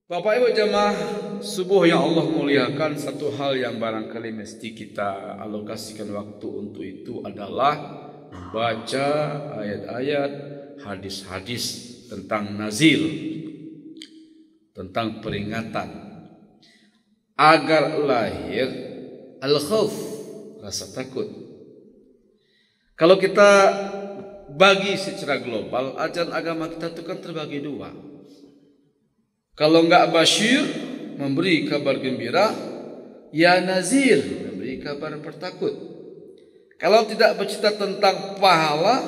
Bapak Ibu jemaah subuh yang Allah muliakan, satu hal yang barangkali mesti kita alokasikan waktu untuk itu adalah membaca ayat-ayat, hadis-hadis tentang nazir, tentang peringatan agar lahir al-khauf, rasa takut. Kalau kita bagi secara global, ajaran agama kita itu kan terbagi dua. Kalau enggak basyir, memberi kabar gembira, ya nazir, memberi kabar bertakut. Kalau tidak bercerita tentang pahala,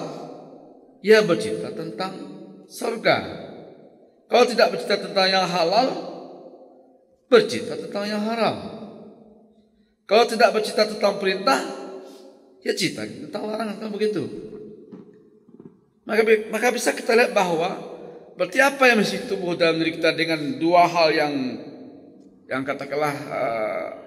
ya bercerita tentang surga. Kalau tidak bercerita tentang yang halal, bercerita tentang yang haram. Kalau tidak bercerita tentang perintah, ya cerita tentang larangan, kan begitu. Maka bisa kita lihat bahwa berarti apa yang mesti tumbuh dalam diri kita dengan dua hal yang katakanlah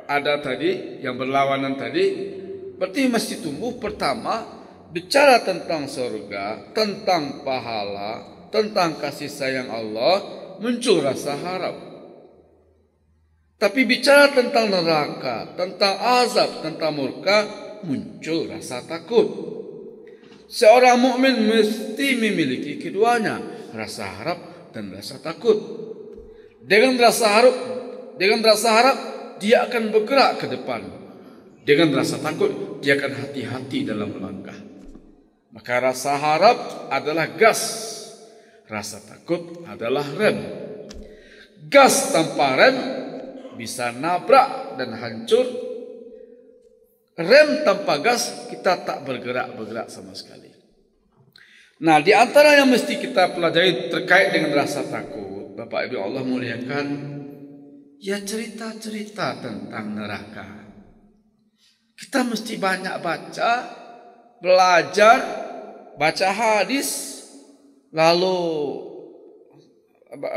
ada tadi, yang berlawanan tadi. Berarti mesti tumbuh pertama bicara tentang surga, tentang pahala, tentang kasih sayang Allah, muncul rasa harap. Tapi bicara tentang neraka, tentang azab, tentang murka, muncul rasa takut. Seorang mukmin mesti memiliki keduanya, rasa harap dan rasa takut. Dengan rasa harap dia akan bergerak ke depan. Dengan rasa takut dia akan hati-hati dalam melangkah. Maka rasa harap adalah gas, rasa takut adalah rem. Gas tanpa rem bisa nabrak dan hancur. Rem tanpa gas kita tak bergerak sama sekali. Nah, di antara yang mesti kita pelajari terkait dengan rasa takut, Bapak Ibu Allah muliakan, ya cerita-cerita tentang neraka. Kita mesti banyak baca, belajar, baca hadis, lalu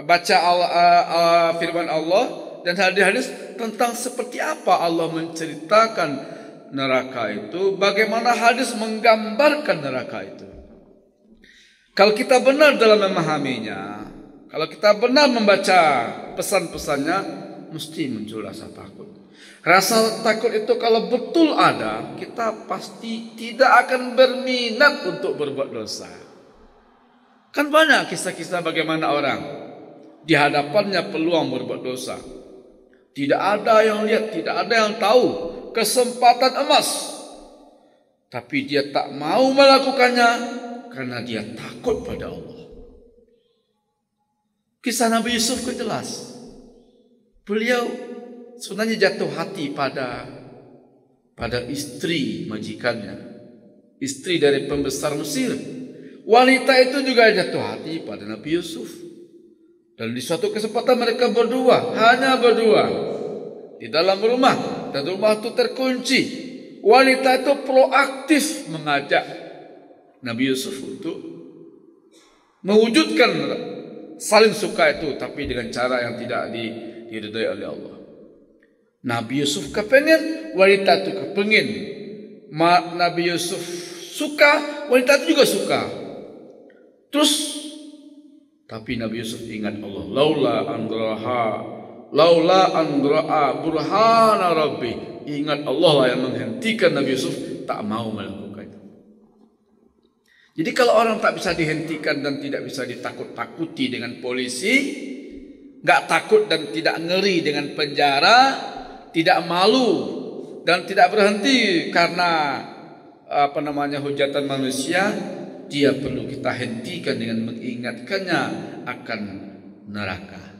baca firman Allah dan hadis-hadis tentang seperti apa Allah menceritakan neraka itu, bagaimana hadis menggambarkan neraka itu. Kalau kita benar dalam memahaminya, kalau kita benar membaca pesan-pesannya, mesti muncul rasa takut. Rasa takut itu kalau betul ada, kita pasti tidak akan berminat untuk berbuat dosa. Kan banyak kisah-kisah bagaimana orang di hadapannya peluang berbuat dosa. Tidak ada yang lihat, tidak ada yang tahu, kesempatan emas. Tapi dia tak mau melakukannya karena dia takut pada Allah. Kisah Nabi Yusuf itu jelas. Beliau sebenarnya jatuh hati pada istri majikannya, istri dari pembesar Mesir. Wanita itu juga jatuh hati pada Nabi Yusuf. Dan di suatu kesempatan mereka berdua, hanya berdua di dalam rumah, dan rumah itu terkunci. Wanita itu proaktif mengajak Nabi Yusuf untuk mewujudkan saling suka itu, tapi dengan cara yang tidak diridhai oleh Allah. Nabi Yusuf kepengen, wanita itu kepengen. Nabi Yusuf suka, wanita itu juga suka. Terus, tapi Nabi Yusuf ingat Allah. Laula andra'a burhana rabbi. Ingat Allah lah yang menghentikan Nabi Yusuf, tak mau melakukan. Jadi kalau orang tak bisa dihentikan dan tidak bisa ditakut-takuti dengan polisi, nggak takut dan tidak ngeri dengan penjara, tidak malu dan tidak berhenti karena hujatan manusia, dia perlu kita hentikan dengan mengingatkannya akan neraka.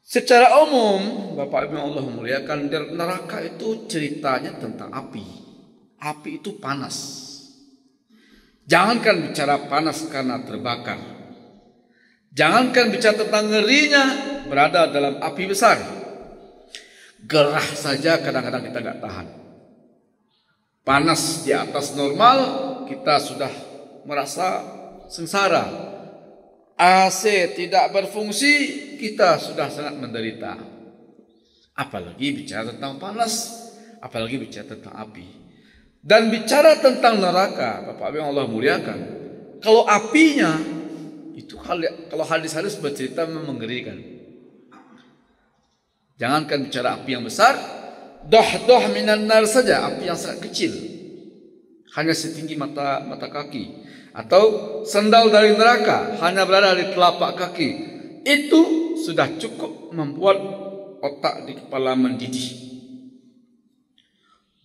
Secara umum, Bapak Ibu Allah muliakan, neraka itu ceritanya tentang api. Api itu panas. Jangankan bicara panas karena terbakar. Jangankan bicara tentang ngerinya berada dalam api besar. Gerah saja kadang-kadang kita nggak tahan. Panas di atas normal, kita sudah merasa sengsara. AC tidak berfungsi, kita sudah sangat menderita. Apalagi bicara tentang panas, apalagi bicara tentang api. Dan bicara tentang neraka, Bapak yang Allah muliakan, kalau apinya Itu kalau hadis-hadis bercerita memang mengerikan. Jangankan bicara api yang besar, doh minan nar saja, api yang sangat kecil, hanya setinggi mata kaki, atau sendal dari neraka hanya berada di telapak kaki, itu sudah cukup membuat otak di kepala mendidih.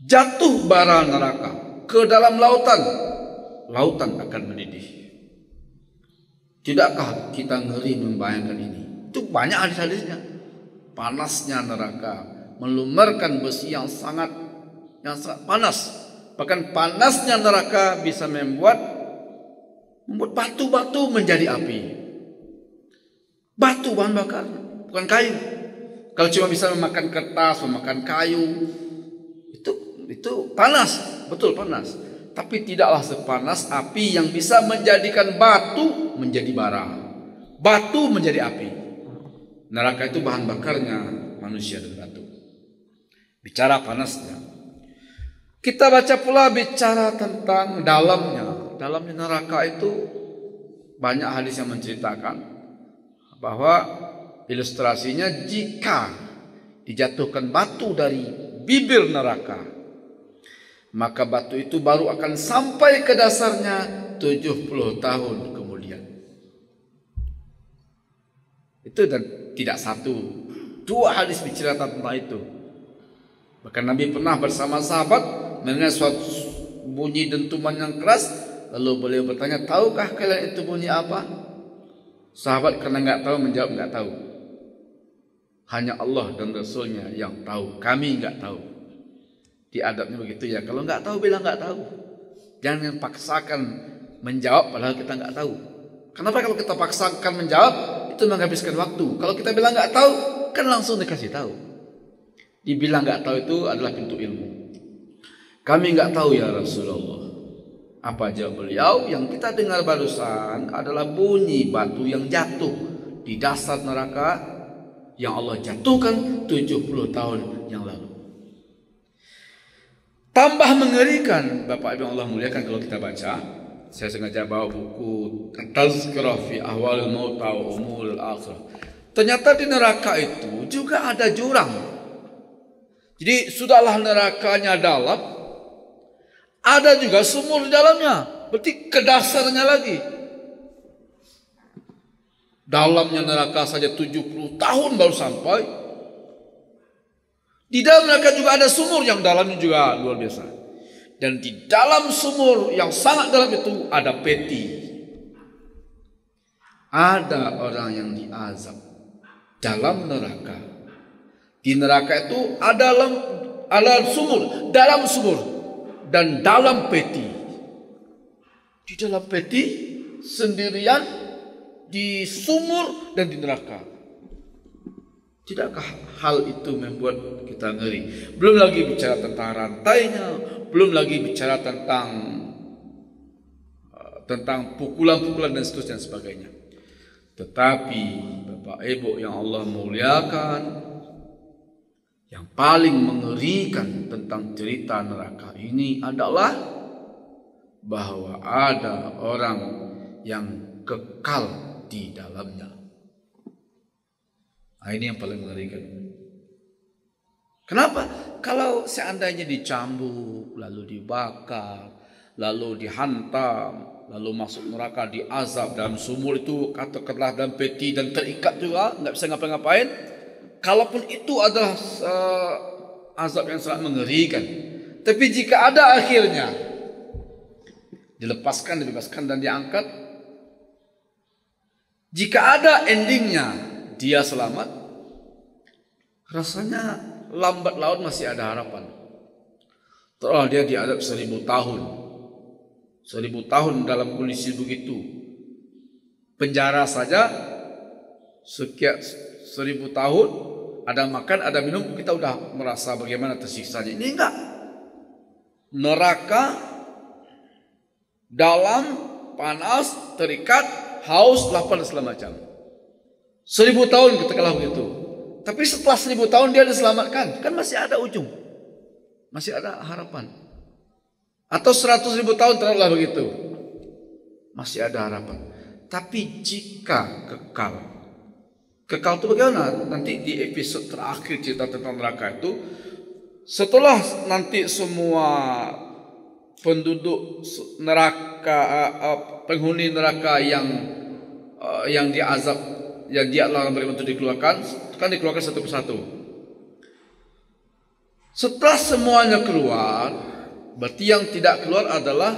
Jatuh bara neraka ke dalam lautan, lautan akan mendidih. Tidakkah kita ngeri membayangkan ini? Itu banyak hadis-hadisnya. Panasnya neraka, melumerkan besi yang sangat panas. Bahkan panasnya neraka bisa membuat batu-batu menjadi api. Batu bahan bakar, bukan kayu. Kalau cuma bisa memakan kertas, memakan kayu, itu panas, betul panas. Tapi tidaklah sepanas api yang bisa menjadikan batu menjadi bara, batu menjadi api. Neraka itu bahan bakarnya manusia dan batu. Bicara panasnya, kita baca pula bicara tentang dalamnya. Dalamnya neraka itu banyak hadis yang menceritakan bahwa ilustrasinya jika dijatuhkan batu dari bibir neraka, maka batu itu baru akan sampai ke dasarnya 70 tahun kemudian. Itu dan tidak satu, dua hadis bicara tentang itu. Bahkan Nabi pernah bersama sahabat mendengar suatu bunyi dentuman yang keras, lalu beliau bertanya, tahukah kalian itu bunyi apa? Sahabat karena enggak tahu menjawab enggak tahu. Hanya Allah dan Rasulnya yang tahu, kami enggak tahu. Di adabnya begitu ya, kalau enggak tahu bilang enggak tahu. Jangan paksakan menjawab padahal kita enggak tahu. Kenapa kalau kita paksakan menjawab itu menghabiskan waktu. Kalau kita bilang enggak tahu kan langsung dikasih tahu. Dibilang enggak tahu itu adalah pintu ilmu. Kami enggak tahu ya Rasulullah. Apa jawab beliau? Yang kita dengar barusan adalah bunyi batu yang jatuh di dasar neraka yang Allah jatuhkan 70 tahun yang lalu. Tambah mengerikan, Bapak Ibu yang Allah muliakan, kalau kita baca, saya sengaja bawa buku Tazkirah fi Ahwalil Mauta wa Umuril Akhirah. Ternyata di neraka itu juga ada jurang. Jadi sudahlah nerakanya dalam, ada juga sumur di dalamnya. Berarti ke dasarnya lagi. Dalamnya neraka saja 70 tahun baru sampai. Di dalam neraka juga ada sumur yang dalamnya juga luar biasa. Dan di dalam sumur yang sangat dalam itu ada peti. Ada orang yang diazab dalam neraka. Di neraka itu ada sumur, dalam sumur dan dalam peti. Di dalam peti sendirian, di sumur dan di neraka. Tidakkah hal itu membuat kita ngeri? Belum lagi bicara tentang rantainya, belum lagi bicara tentang pukulan-pukulan dan seterusnya dan sebagainya. Tetapi Bapak Ibu yang Allah muliakan, yang paling mengerikan tentang cerita neraka ini adalah bahwa ada orang yang kekal di dalamnya. Nah, ini yang paling mengerikan. Kenapa? Kalau seandainya dicambuk, lalu dibakar, lalu dihantam, lalu masuk neraka, diazab dalam sumur itu, katakanlah dalam peti dan terikat juga, nggak bisa ngapa-ngapain. Kalaupun itu adalah azab yang sangat mengerikan, tapi jika ada akhirnya dilepaskan, dibebaskan dan diangkat, jika ada endingnya dia selamat, rasanya lambat laun masih ada harapan. Setelah dia diadab 1000 tahun, 1000 tahun dalam kondisi begitu, penjara saja sekian 1000 tahun, ada makan, ada minum, kita udah merasa bagaimana tersiksanya. Ini enggak. Neraka, dalam, panas, terikat, haus, lapar dan segala macam. 1000 tahun katakanlah begitu. Tapi setelah 1000 tahun dia diselamatkan, kan masih ada ujung, masih ada harapan. Atau 100.000 tahun terlalu begitu, masih ada harapan. Tapi jika kekal, kekal itu bagaimana? Nanti di episode terakhir cerita tentang neraka itu, setelah nanti semua penduduk neraka, penghuni neraka yang diazab, yang dia larang mereka untuk dikeluarkan, kan dikeluarkan satu persatu. Setelah semuanya keluar, berarti yang tidak keluar adalah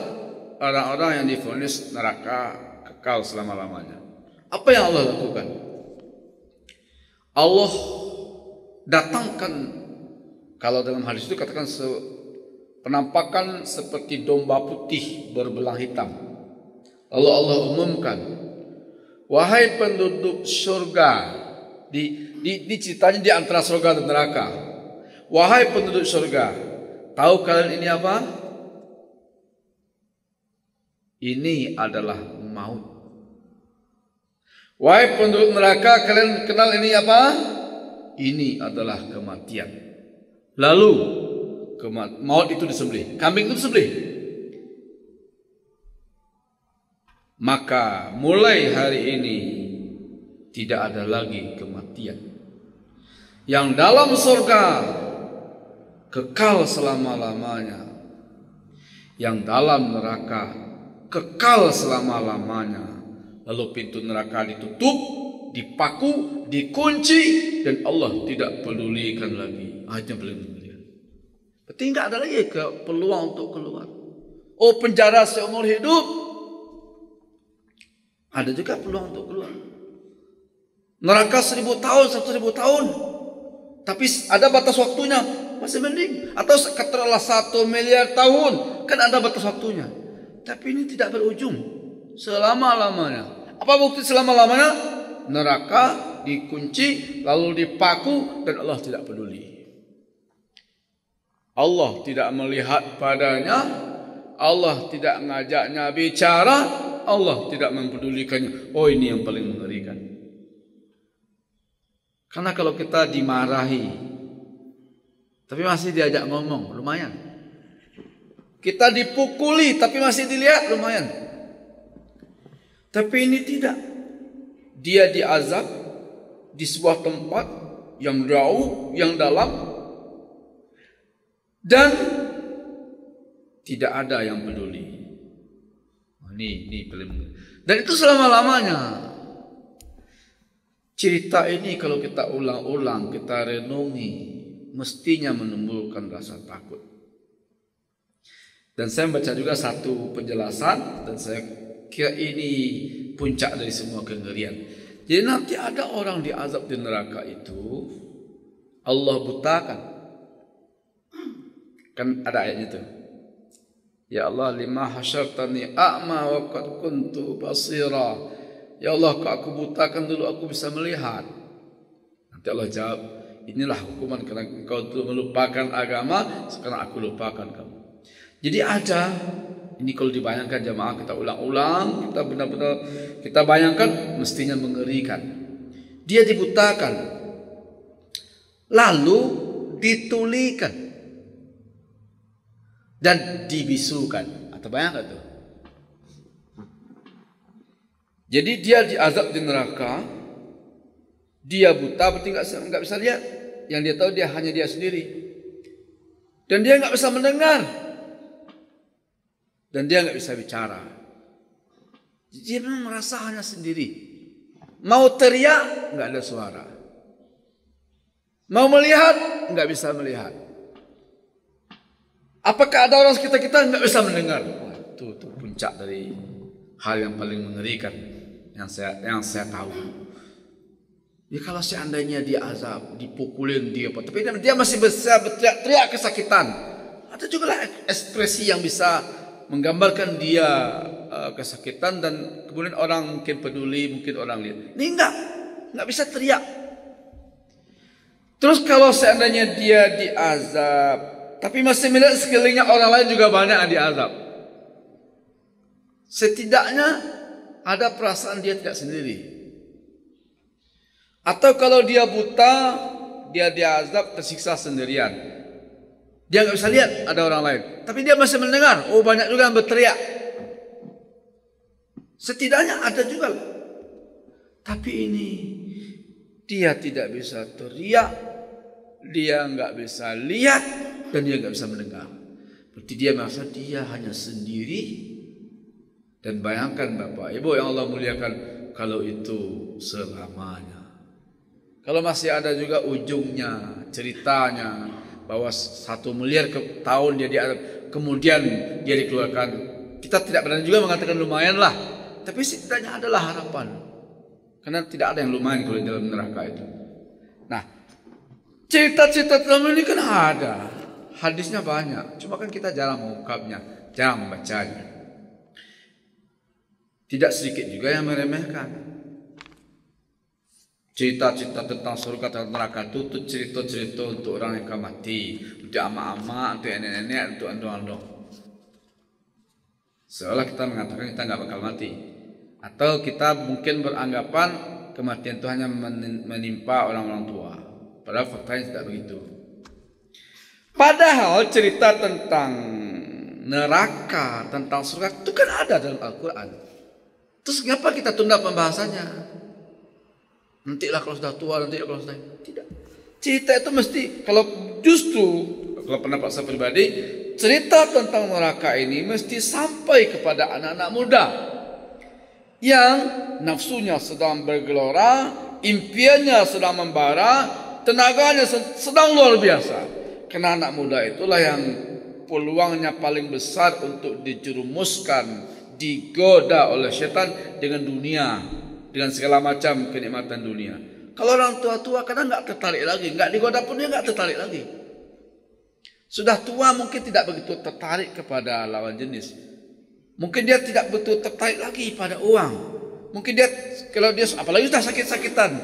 orang-orang yang divonis neraka kekal selama-lamanya. Apa yang Allah lakukan? Allah datangkan, kalau dalam hadis itu katakan penampakan seperti domba putih berbelang hitam. Lalu Allah umumkan, wahai penduduk surga, di ceritanya di antara surga dan neraka. Wahai penduduk surga, tahu kalian ini apa? Ini adalah maut. Wahai penduduk neraka, kalian kenal ini apa? Ini adalah kematian. Lalu maut itu disembelih, kambing itu disembelih. Maka mulai hari ini tidak ada lagi kematian. Yang dalam surga kekal selama-lamanya, yang dalam neraka kekal selama-lamanya. Lalu pintu neraka ditutup, dipaku, dikunci, dan Allah tidak pedulikan lagi. Hanya paling mengerikan. Berarti tidak ada lagi peluang untuk keluar. Oh, penjara seumur hidup, ada juga peluang untuk keluar. Neraka 1000 tahun, 1.000 tahun, tapi ada batas waktunya, masih mending. Atau katakanlah 1 miliar tahun, kan ada batas waktunya. Tapi ini tidak berujung selama-lamanya. Apa bukti selama-lamanya? Neraka dikunci, lalu dipaku, dan Allah tidak peduli. Allah tidak melihat padanya, Allah tidak ngajaknya bicara, Allah tidak mempedulikannya. Oh, ini yang paling mengerikan. Karena kalau kita dimarahi, tapi masih diajak ngomong, lumayan. Kita dipukuli, tapi masih dilihat, lumayan. Tapi ini tidak. Dia diazab di sebuah tempat yang jauh, yang dalam, dan tidak ada yang peduli. Ini paling. Dan itu selama-lamanya. Cerita ini kalau kita ulang-ulang, kita renungi, mestinya menimbulkan rasa takut. Dan saya baca juga satu penjelasan, dan saya kira ini puncak dari semua kengerian. Jadi nanti ada orang diazab di neraka itu, Allah butakan. Kan ada ayatnya itu. Ya Allah, lima hasyartani a'ma wa qad kuntu basira. Ya Allah, kau aku butakan dulu aku bisa melihat. Nanti Allah jawab, inilah hukuman karena engkau dulu melupakan agama, sekarang aku lupakan kamu. Jadi ada, ini kalau dibayangkan jamaah, kita ulang-ulang, kita benar-benar kita bayangkan, mestinya mengerikan. Dia dibutakan, lalu ditulikan, dan dibisukan. Atau bayangkan tuh. Jadi dia diazab di neraka, dia buta, berarti nggak bisa lihat. Yang dia tahu dia hanya dia sendiri, dan dia nggak bisa mendengar, dan dia nggak bisa bicara. Dia memang merasa hanya sendiri. Mau teriak nggak ada suara, mau melihat nggak bisa melihat. Apakah ada orang sekitar kita nggak bisa mendengar? Wah, itu puncak dari hal yang paling mengerikan yang saya tahu. Ya kalau seandainya dia azab, dipukulin dia apa, tapi dia masih bisa berteriak kesakitan. Ada juga lah ekspresi yang bisa menggambarkan dia kesakitan, dan kemudian orang mungkin peduli, mungkin orang lihat. Ini enggak bisa teriak. Terus kalau seandainya dia diazab, tapi masih melihat sekelilingnya orang lain juga banyak yang diazab, setidaknya ada perasaan dia tidak sendiri. Atau kalau dia buta, dia diazab, tersiksa sendirian. Dia nggak bisa lihat ada orang lain, tapi dia masih mendengar. Oh, banyak juga yang berteriak. Setidaknya ada juga. Tapi ini dia tidak bisa teriak, dia nggak bisa lihat, dan dia nggak bisa mendengar. Berarti dia merasa dia hanya sendiri. Dan bayangkan Bapak Ibu yang Allah muliakan, kalau itu selamanya. Kalau masih ada juga ujungnya, ceritanya bahwa 1 miliar tahun dia diadab, kemudian dia dikeluarkan. Kita tidak berani juga mengatakan lumayan lah, tapi setidaknya adalah harapan. Karena tidak ada yang lumayan kalau di dalam neraka itu. Nah, cerita-cerita dalam ini kan ada, hadisnya banyak, cuma kan kita jarang mengungkapnya, jarang membacanya. Tidak sedikit juga yang meremehkan. Cerita-cerita tentang surga dan neraka itu cerita-cerita untuk orang yang akan mati, untuk ama-ama, untuk nenek-nenek, untuk andong-andong. Seolah kita mengatakan kita nggak bakal mati, atau kita mungkin beranggapan kematian itu hanya menimpa orang-orang tua. Padahal faktanya tidak begitu. Padahal cerita tentang neraka, tentang surga itu kan ada dalam Al-Quran. Terus kenapa kita tunda pembahasannya? Nantilah kalau sudah tua, nantilah kalau sudah... Tidak. Cerita itu mesti, kalau pendapat saya pribadi, cerita tentang neraka ini mesti sampai kepada anak-anak muda yang nafsunya sedang bergelora, impiannya sedang membara, tenaganya sedang luar biasa. Karena anak muda itulah yang peluangnya paling besar untuk dijerumuskan, digoda oleh setan dengan dunia, dengan segala macam kenikmatan dunia. Kalau orang tua-tua kadang nggak tertarik lagi, nggak digoda pun dia nggak tertarik lagi. Sudah tua mungkin tidak begitu tertarik kepada lawan jenis. Mungkin dia tidak betul tertarik lagi pada uang. Mungkin dia, kalau dia apalagi sudah sakit-sakitan,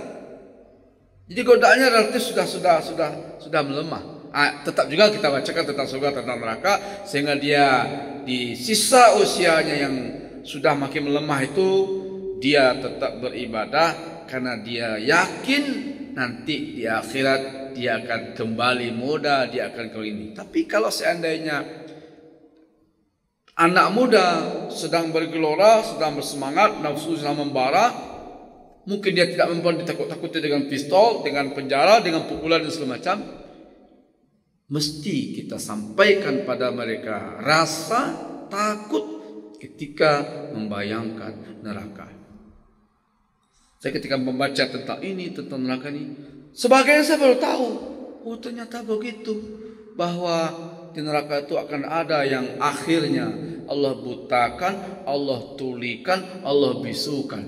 jadi godaannya relatif sudah melemah. Tetap juga kita bacakan tentang surga, tentang neraka, sehingga dia di sisa usianya yang sudah makin melemah itu dia tetap beribadah karena dia yakin nanti di akhirat dia akan kembali muda, dia akan ini. Tapi kalau seandainya anak muda sedang bergelora, sedang bersemangat, nafsu sedang membara, mungkin dia tidak mampu ditakut-takuti dengan pistol, dengan penjara, dengan pukulan dan segala macam. Mesti kita sampaikan pada mereka rasa takut ketika membayangkan neraka. Saya ketika membaca tentang ini, tentang neraka ini, sebagian saya baru tahu, oh ternyata begitu, bahwa di neraka itu akan ada yang akhirnya Allah butakan, Allah tulikan, Allah bisukan,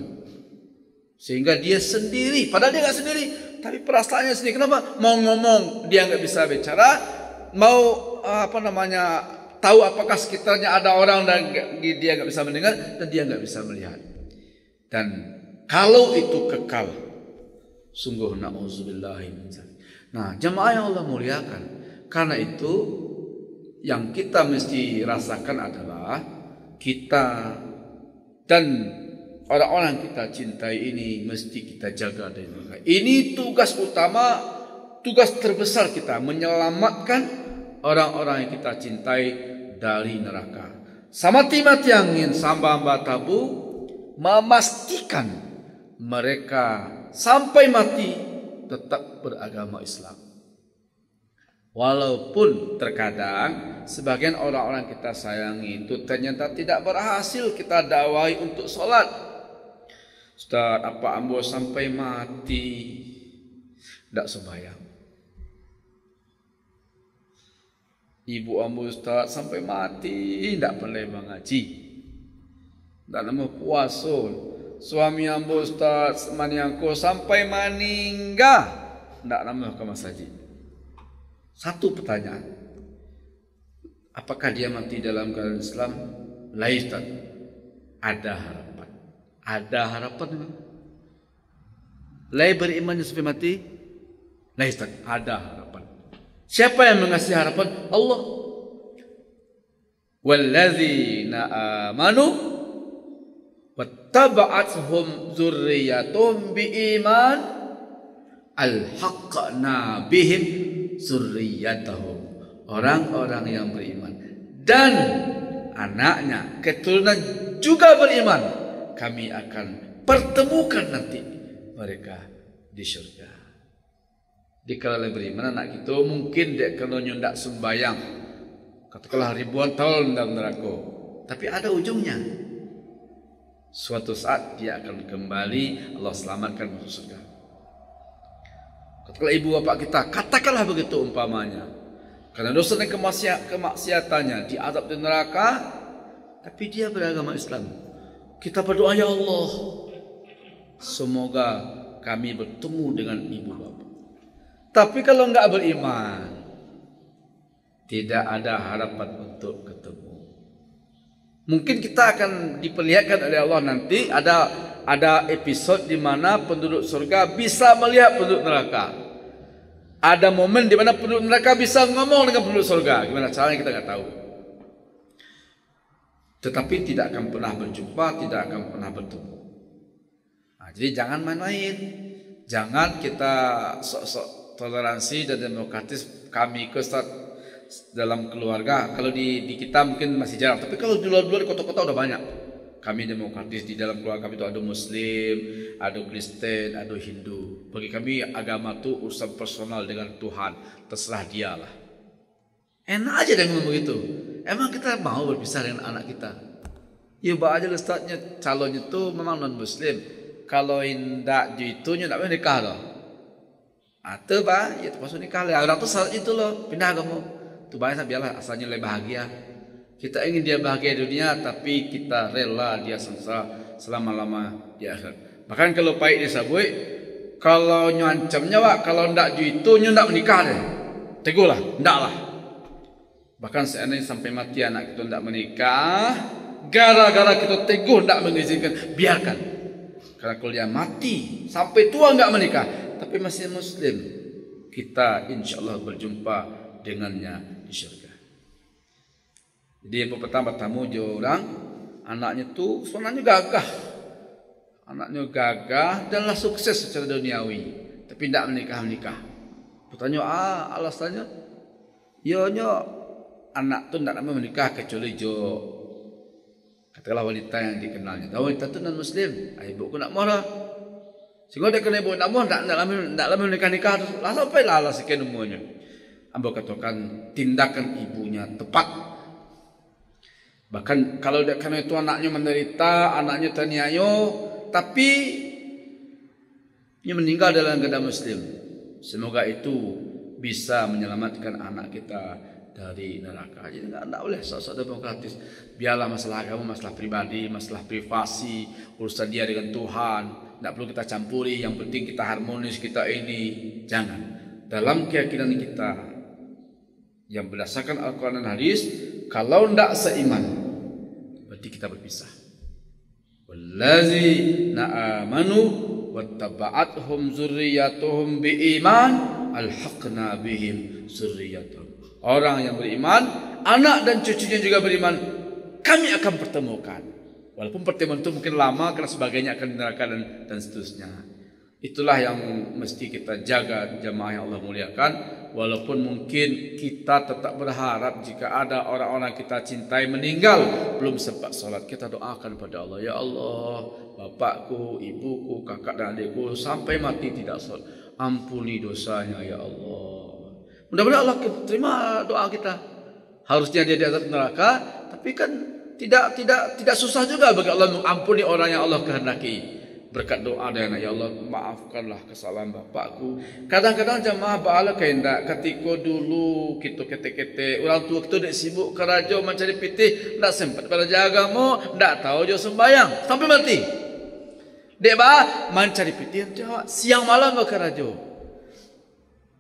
sehingga dia sendiri, padahal dia nggak sendiri, tapi perasaannya sendiri. Kenapa? Mau ngomong dia nggak bisa bicara, mau tahu apakah sekitarnya ada orang dan dia nggak bisa mendengar, dan dia nggak bisa melihat. Dan kalau itu kekal, sungguh na'udzubillahi min dzalik. Nah, jemaah yang Allah muliakan, karena itu yang kita mesti rasakan adalah kita dan orang-orang yang kita cintai ini mesti kita jaga dari mereka. Ini tugas utama, tugas terbesar kita, menyelamatkan orang-orang yang kita cintai dari neraka. Samati-mati angin samba tabu, memastikan mereka sampai mati tetap beragama Islam. Walaupun terkadang sebagian orang-orang kita sayangi itu ternyata tidak berhasil kita dakwai untuk sholat. Ustaz, apa ambo sampai mati tidak sembahyang? Ibu ambo Ustaz sampai mati tidak pernah mengaji, tidak nama puasa. Suami ambo Ustaz maniangko sampai meninggal tidak nama ke masjid. Satu pertanyaan, apakah dia mati dalam keadaan Islam? Laisat. Ada harapan. Ada harapan. Lai beriman sampai mati? Laisat. Ada harapan. Siapa yang mengasih harapan? Allah. Walladzina amanu wattaba'athum dzurriyyatuhum biiman alhaqna bihim zurriyatahum, orang-orang yang beriman dan anaknya keturunan juga beriman, kami akan pertemukan nanti mereka di syurga. Di kalau beriman anak kita mungkin dia kalau ndak sembayang, katakanlah ribuan tahun dalam neraka, tapi ada ujungnya. Suatu saat dia akan kembali, Allah selamatkan masuk surga. Katakanlah ibu bapak kita, katakanlah begitu umpamanya, karena dosa dan kemaksiatannya diazab di neraka, tapi dia beragama Islam. Kita berdoa, ya Allah, semoga kami bertemu dengan ibu bapak. Tapi kalau enggak beriman, tidak ada harapan untuk ketemu. Mungkin kita akan diperlihatkan oleh Allah nanti ada episode di mana penduduk surga bisa melihat penduduk neraka. Ada momen di mana penduduk neraka bisa ngomong dengan penduduk surga. Gimana caranya kita nggak tahu. Tetapi tidak akan pernah berjumpa, tidak akan pernah bertemu. Nah, jadi jangan main-main. Jangan kita sok-sok toleransi dan demokratis. Kami ke dalam keluarga, kalau di kita mungkin masih jarang, tapi kalau di luar di kota-kota udah banyak. Kami demokratis, di dalam keluarga kami itu ada Muslim, ada Kristen, ada Hindu. Bagi kami agama itu urusan personal dengan Tuhan, terserah dialah. Enak aja dengan begitu. Emang kita mau berpisah dengan anak kita? Ya bah aja ustaznya calonnya itu memang non Muslim. Kalau indak itu ndak boleh nikah loh. Atau bah, ya termasuk nikah lah. Orang tuh syarat itu loh, pindah agama. Itu banyak biarlah asalnya lebih bahagia. Kita ingin dia bahagia di dunia, tapi kita rela dia sengsara selama-lama di akhirat. Bahkan kalau baik disabui, kalau nyancam nyawa, kalau ndak itu ndak menikah deh. Teguhlah, ndak lah. Bahkan seandainya sampai mati anak kita ndak menikah, gara-gara kita teguh ndak mengizinkan, biarkan. Karena kalau dia mati sampai tua ndak menikah, tapi masih Muslim, kita insya Allah berjumpa dengannya di syurga. Jadi yang pertama tamu orang anaknya tu sebenarnya gagah, anaknya gagah danlah sukses secara duniawi, tapi tidak menikah. Pertanyaan alasannya, nyo anak tu tidak menikah kecuali jo katakanlah wanita yang dikenalnya. Wanita tu non Muslim, ibuku nak marah. Sehingga dia kena ibu nak marah, tidak lama menikah. Lah sampai lah sekian umurnya. Ambo katakan tindakan ibunya tepat. Bahkan kalau karena itu anaknya menderita, anaknya terniayo, tapi dia meninggal dalam keadaan Muslim. Semoga itu bisa menyelamatkan anak kita dari neraka. Jadi tidak boleh sok-sok demokratis. Biarlah masalah agama, masalah pribadi, masalah privasi, urusan dia dengan Tuhan. Tidak perlu kita campuri. Yang penting kita harmonis, kita ini. Jangan. Dalam keyakinan kita yang berdasarkan Al-Quran dan Hadis, kalau tidak seiman, berarti kita berpisah. Wallazina amanu wattaba'athum zurriyatuhum biiman alhaqna bihim zurriyatuhum. Orang yang beriman, anak dan cucunya juga beriman, kami akan pertemukan. Walaupun pertemuan itu mungkin lama karena sebagainya akan di neraka dan seterusnya. Itulah yang mesti kita jaga jamaah yang Allah muliakan. Walaupun mungkin kita tetap berharap jika ada orang-orang kita cintai meninggal belum sempat sholat, kita doakan pada Allah, ya Allah, bapakku, ibuku, kakak dan adikku sampai mati tidak sholat, ampuni dosanya ya Allah. Mudah-mudahan Allah terima doa kita. Harusnya dia di azab neraka, tapi kan tidak susah juga bagi Allah mengampuni orang yang Allah kehendaki. Berkat doa dan ya Allah maafkanlah kesalahan bapakku. Kadang-kadang jamaah ba'ala kehendak ketika dulu kita kete-kete orang tua kita dak sibuk kerajo mencari pitih, ndak sempat pada agama, ndak tahu jo sembayang sampai mati. Dek ba mencari pitih siang malam ke kerajo.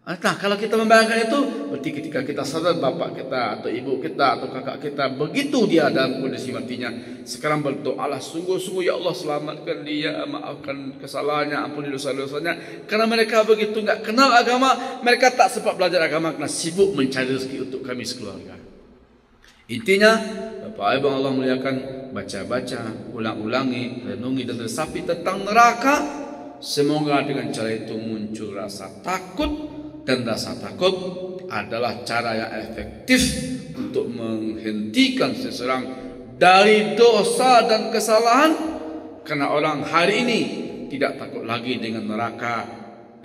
Nah, kalau kita membayangkan itu, berarti ketika kita sadar bapak kita atau ibu kita atau kakak kita begitu dia dalam kondisi matinya, sekarang berdoalah sungguh-sungguh, ya Allah selamatkan dia, maafkan kesalahannya, ampuni dosa-dosanya. Karena mereka begitu enggak kenal agama, mereka tak sempat belajar agama karena sibuk mencari rezeki untuk kami sekeluarga. Intinya, Bapak Ibu Allah muliakan, baca-baca, ulang-ulangi, renungi dan resapi tentang neraka. Semoga dengan cara itu muncul rasa takut. Dan rasa takut adalah cara yang efektif untuk menghentikan seseorang dari dosa dan kesalahan Karena orang hari ini tidak takut lagi dengan neraka,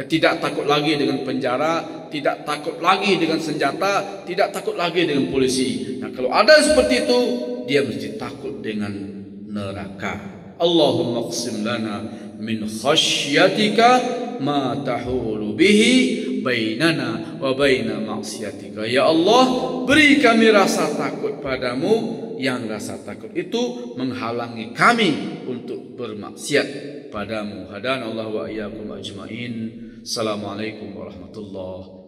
tidak takut lagi dengan penjara, tidak takut lagi dengan senjata, tidak takut lagi dengan polisi. Nah, kalau ada seperti itu, dia mesti takut dengan neraka. Allahumma qsim lana min khasyatika ma tahulu bihi bainana wa baina maksiatika. Ya Allah, beri kami rasa takut padamu, yang rasa takut itu menghalangi kami untuk bermaksiat padamu. Hadanallahu wa iyyakum ajmain. Assalamualaikum warahmatullahi